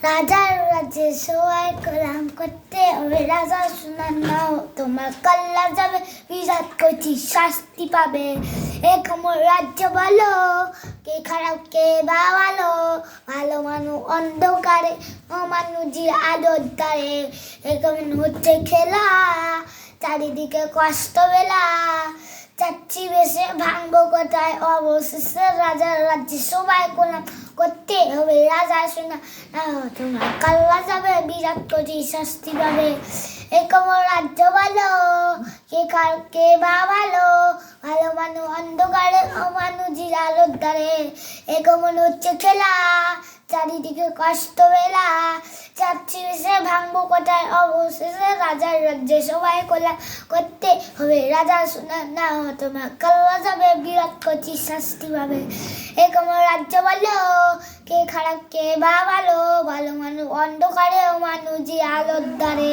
রাজার রাজ্যে সবাই কলাম করতে হবে, রাজা শোনার নাও তোমার কল্লা যাবে, বিরাট করছি শাস্তি পাবে। এ কেমন রাজ্য বলো, কে খারাপ কে বা ভালো, ভালো মানুষ অন্ধকারে, ও মানুষের আলোর দ্বারে। এ কেমন হচ্ছে খেলা, চারিদিকে কষ্ট বেলা, চাচ্ছি বেশে ভাঙবো কোথায়, অবশেষে রাজার রাজ্যে সবাই কোলাম করতে হবে, রাজা শোনা তোমার কাল্লা যাবে, বিরাট কোটি শাস্তি পাবে। এ কেমন রাজ্য বলো, কে কার কে বা ভালো, ভালো মানুষ অন্ধকারে, অমানুষের আলোর দ্বারে। এ কেমন হচ্ছে খেলা, চারিদিকে কষ্ট বেলা, চাচ্ছি বেশে ভাঙবো কোথায়, অবশেষে রাজার রাজ্যে সবাই কোলাম করতে হবে, রাজা শোনা না তোমার কাল্লা যাবে, বিরাট কোটি শাস্তি পাবে। এ কেমন রাজ্য বলো, কে খারাপ কে বা ভালো, ভালো মানুষ অন্ধকারে, ও মানুষ যে আলোর দ্বারে।